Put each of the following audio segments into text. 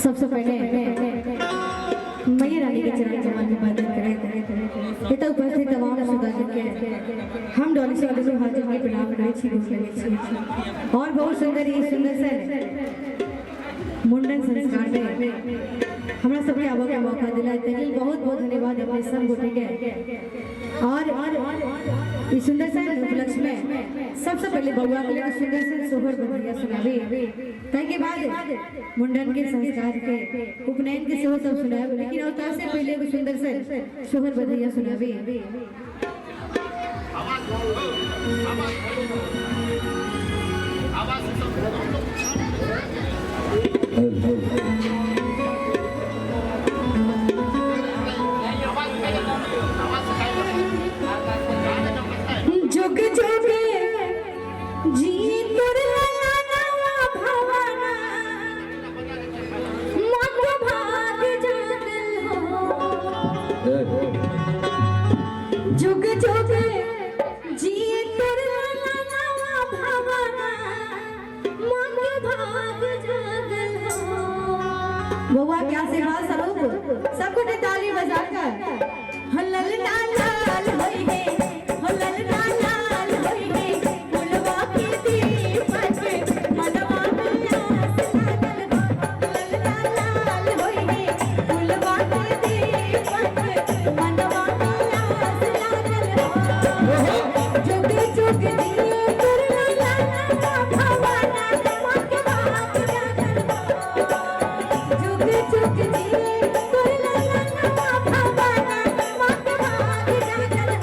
सबसे पहले मैया रानी के चरण कमल में बंदन करे इतना उपस्थित तमाम सुदागर के हम डॉली से हाजिर में प्रणाम करे छी गोर लगे छी और बहुत सुंदर ये सुंदर से मुंडन संस्कार में हमरा सबके आबा के मौका दिला है बहुत बहुत धन्यवाद अपने सब गोटे के और इस सुंदर से उपलक्ष्य में सबसे पहले बउआ के लिए सुंदर से सोहर बधिया सुनावी ताकि बाद मुंडन के संस्कार के उपनयन के सेहो सब सुनावे लेकिन अवतार से पहले एगो सुंदर से सोहर बधिया सुनावी जुग जुग जी तोर लाना भवाना मन भाग जागल हो जुग जुग जी तोर लाना भवाना मन भाग जागल हो। बउआ क्या सेवा स्वरूप सबको ताली बजाकर हल्लल लाल होई है हल्लल लाल होई है फुलवा के दीपक मनवा में आस लागल हल्लल लाल होई है फुलवा के दीपक मनवा में आस लागल जुग जुग दिए कर लाना भवाना मन के बात जागल जुग जुग दिए कर लाना भवाना मन के बात जागल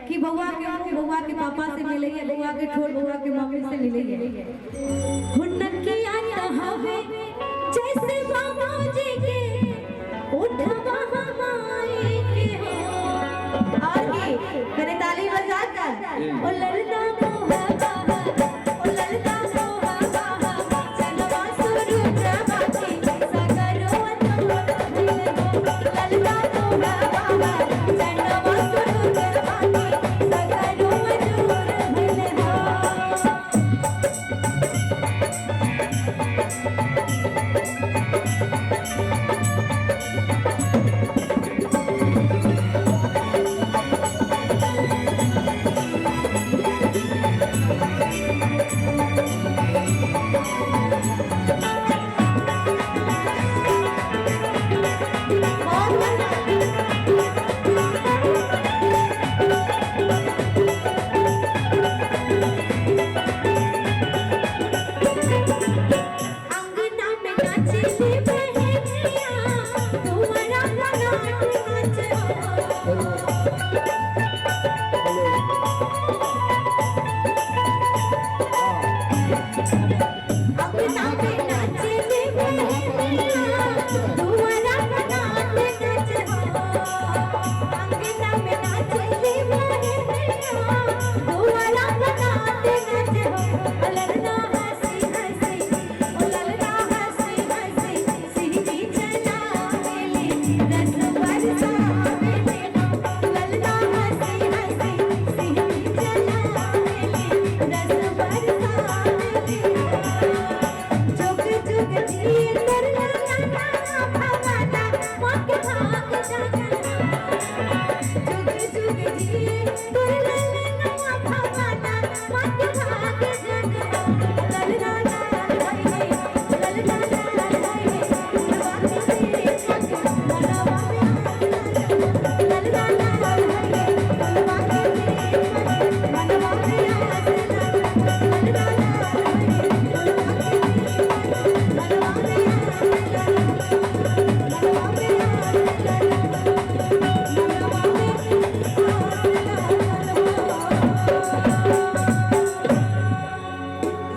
कि बउआ के पापा से मिले बउआ के ठोर बउआ के मम्मी से मिले हुन्नत की आता हवे जैसे बाबा जी के उठवा हमारे के हो आगे करे ताली बजाकर ओ ललना को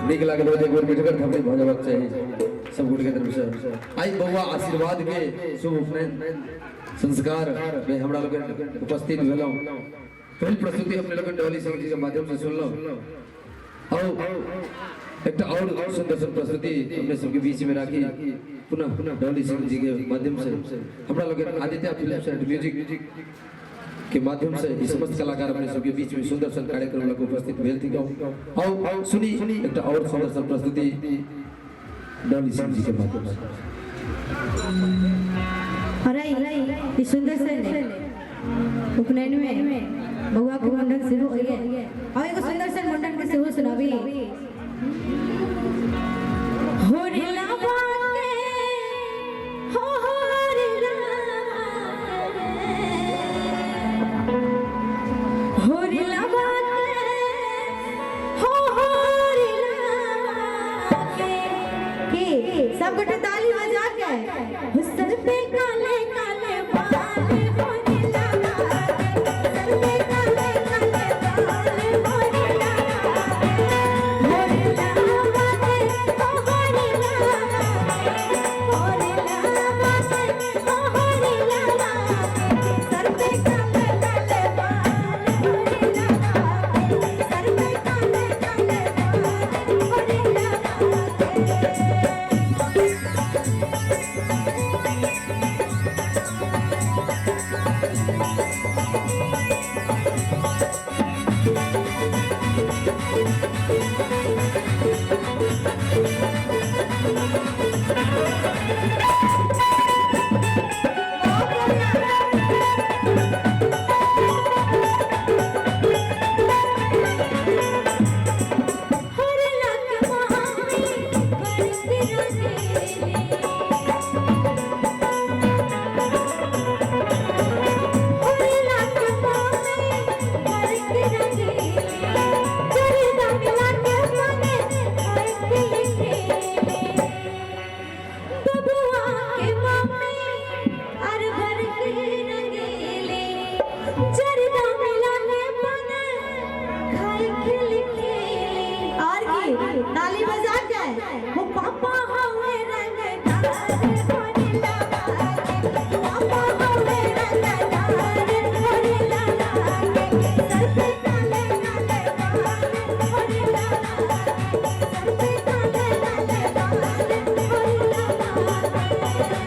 निकला के रोज एक बार बैठकर थपड़ी भजबक चाहिए सब गुड़ के तरफ से आई बउआ आशीर्वाद के शुभ उपनयन संस्कार में हमरा लोग उपस्थित भेलौ पहली प्रस्तुति अपने लोग डॉली सिंह जी के माध्यम से सुनलो और एक और सुंदर प्रस्तुति हमने सबके बीच में राखी पुनः डॉली सिंह जी के माध्यम से हमरा लोग आदित्य फिल्म एंड म्यूजिक के माध्यम से इस समस्त कलाकार अपने सबके बीच में सुंदर सन कार्यक्रम लोग उपस्थित भेल थी और सुनी एक और सुंदर सन प्रस्तुति डॉली सिंह जी के माध्यम से अरे इस सुंदर से उपनयन में बउआ को मुंडन से हो गए और एक सुंदर सन मुंडन के से हो सुनाबी हो रे लावा के हो रे लावा हो रे लावा के हो रे लावा के सब गोटे ताली बजा के सर पे काले काले बाल हो रे लावा के सर पे काले काले बाल हो रे लावा हो रे लावा के हो रे लावा हो रे लावा के हो रे लावा सर पे काले काले बाल हो रे लावा सर पे काले काले बाल हो रे ताली बजा के वो पापा हवे रंगदार हो रे लावा के पापा हवे रंगदार हो रे लावा के सर पे काले काले बाल हो रे लावा के सर पे काले काले बाल हो रे लावा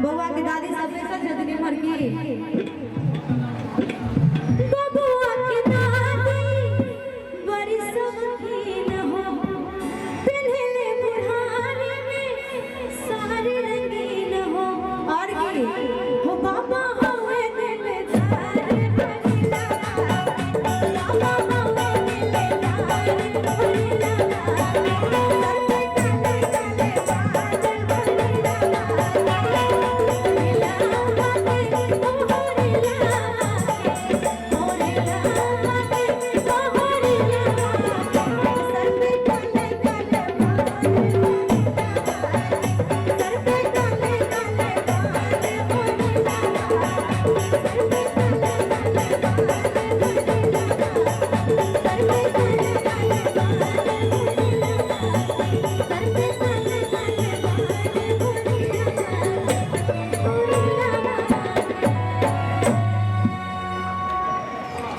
बउआ की दादी सबसे जतनी मर की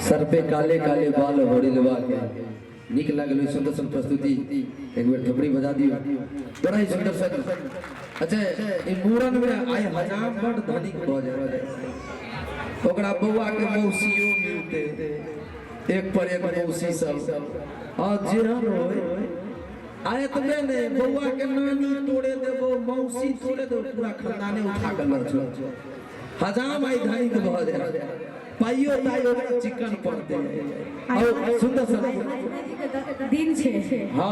सर पे काले काले बाल होड़ी लगा के निक लागल सुंदर सन प्रस्तुति एक बार थपड़ी बजा दियो बड़ा ही सुंदर सन अच्छा ई मूरन में आय हजाम बड़ धनिक भ जाए ओकरा बउआ के मौसियो मिलते एक पर एक मौसी सब आ जेहन होय आए तो ने बउआ के नानी तोड़े देबो मौसी तोड़े देबो पूरा खानदाने उठा के लड़ छो हजाम आई धनिक भ जाए पाइयो ताइयो चिकन पड़ते और सुंदर सा दिन छे हां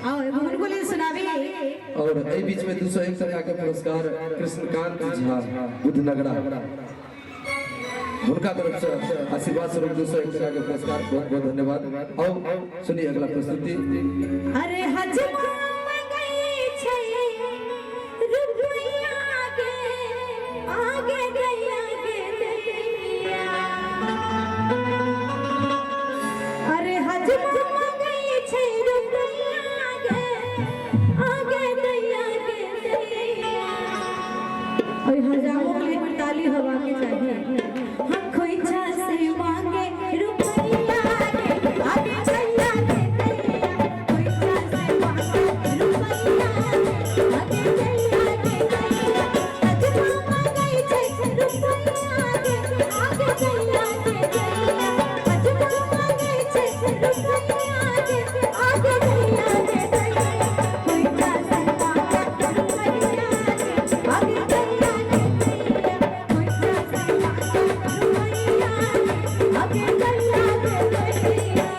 आओ हमन को ले सुनावी और ए बीच में 201 टका के पुरस्कार कृष्णकांत झा बुद्धनगरा उनका तरफ से आशीर्वाद स्वरूप 201 टका के पुरस्कार बहुत बहुत धन्यवाद और सुनिए अगला प्रस्तुति अरे हजमा गई छे रुपैया के आगे गैया के दैया अरे हजमा गई छे रुपैया के आगे गैया के दैया और हजारों के लिए ताली हवा के चाहिए हम खोइछा से मांगे रुपैया के आगे गैया के दैया खोइछा से मांगे रुपैया के आगे गैया के दैया हजमा गई छे रुपैया के आगे गैया के दैया हजमा गई छे रुपैया के आगे गैया के दैया खोइछा से मांगे रुपैया के आगे गैया के दैया खोइछा से मांगे रुपैया के आगे गैया के दैया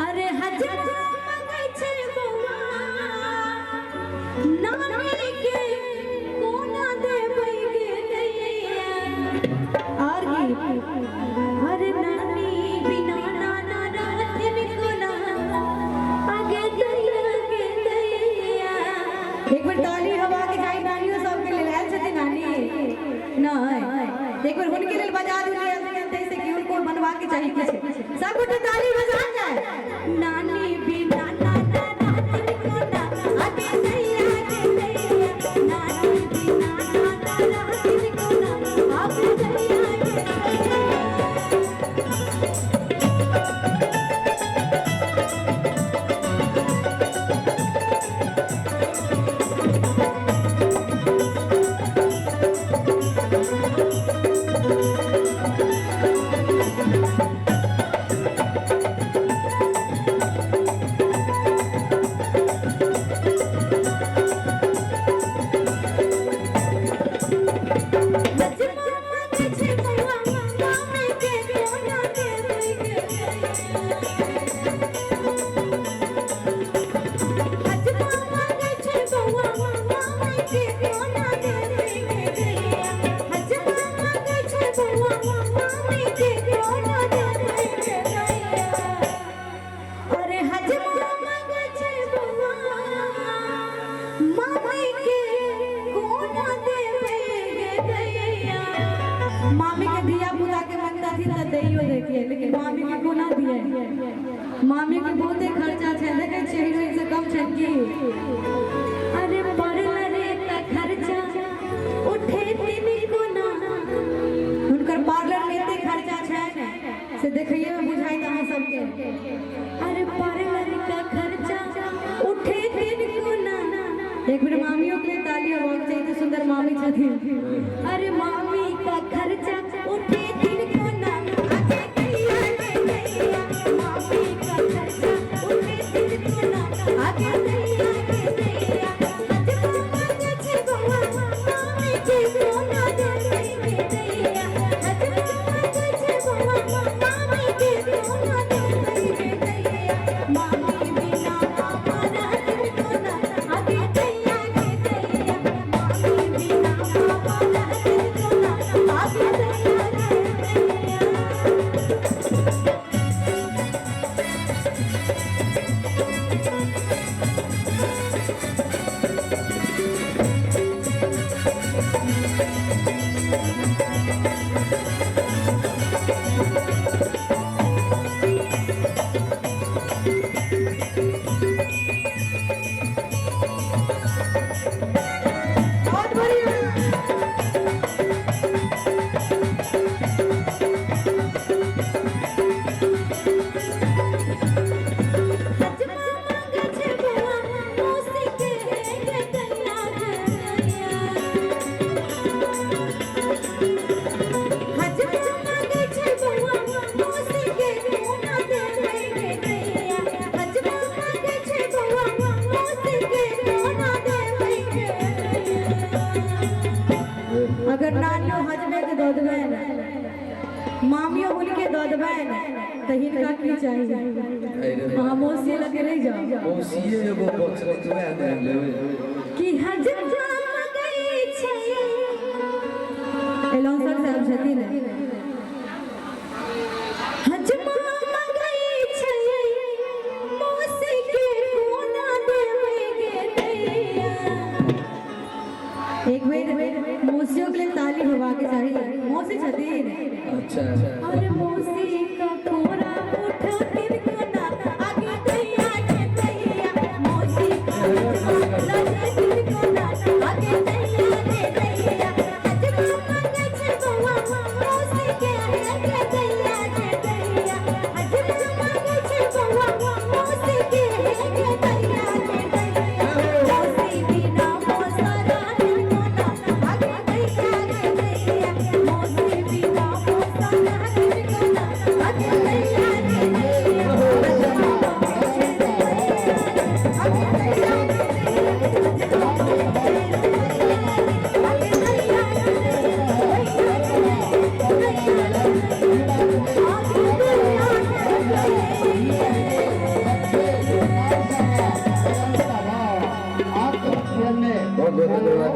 अरे हजमा मंगै छे बउआ नानी के कोना देबै गे दैया और की अरे नानी बिना नाना रहथिन कोना आगे दैया के दैया एक बार ताली हवा के जाई नानियो सब के लेल आयल छथिन नानी नहीं एक बार उनके लेल बजा दिए जैसे कि उनको बनवा के चाहिए कुछ सब कुछ ताली बजा जाए नानी बिना नाना रहथिन कोना आगे दैया के दैया नानी बिना नाना रहथिन कोना आगे दैया के दैया मामी के दिया पुता के मंगता थी तो दैयो देखिए, लेकिन मामी के को ना दिए। मामी के बहुते खर्चा छे, देखे छे हीरोइन से कम छे की। अरे पड़ला रे का खर्चा उठे तीन को ना, उनकर पार्लर में एते खर्चा छे से देखिए में बुझाई अहाँ सबके। अरे पड़ला रे का खर्चा उठे तीन को ना। एक मिनट मामियों के लिए ताली होनी चाहिए, तो सुंदर मामी छथिन। अरे मामी का खर्चा उठे दिन को ना, आगे दैया गे दैया। मामी का खर्चा उठे दिन को ना, आगे दैया गे दैया। अजमा मांगे छे बउआ मामी के सोना दे गे दैया। अजमा मांगे छे बउआ मामी के सोना दे गे दैया। मामी बिना पापा ना दिन को ना, आगे दैया गे दैया। मामी बिना पापा ना दिन को ना, आगे दैया गे दैया। बहुत बढ़िया। अजमा मांगे छे बउआ मौसी के गे दैया गे दैया। अजमा मांगे छे बउआ मौसी के सोना दे गे दैया। अजमा मांगे छे बउआ मौसी के सोना दे गे दैया। अगर नानियो हजबे के दो देबे न, मामियो बोल के दो देबे न, त हिनका की चाहिए? अहाँ मौसी लगे रह जाओ मौसिए एगो बचल तो है दे लेवे कि हजमा गई छै। एलाउंसर साहब छथिन। हजमा गई छै मौसी के कोना देवे गे दैया। एक बेर मौसियों के लिए ताली होवा के चाहिए। मौसी छथिन। अच्छा अरे मौसी का कोरा उठा दिन को ना, आगे दैया गे दैया। मौसी का कोरा दिन को ना, आगे दैया गे दैया। अजमा मांगे छे बउआ मौसी के गे दैया गे दैया। अजमा मांगे छे बउआ मौसी के गे दैया गे दैया। मौसी बिना मौसरा दिन को ना, आगे दैया गे दैया। मौसी बिना मौसरा दिन को ना, आगे दैया गे दैया। अजमा मांगे छे दैया, आगे दैया गे दैया। अजमा मांगे छे दैया, आगे दैया गे दैया। बहुत बहुत धन्यवाद।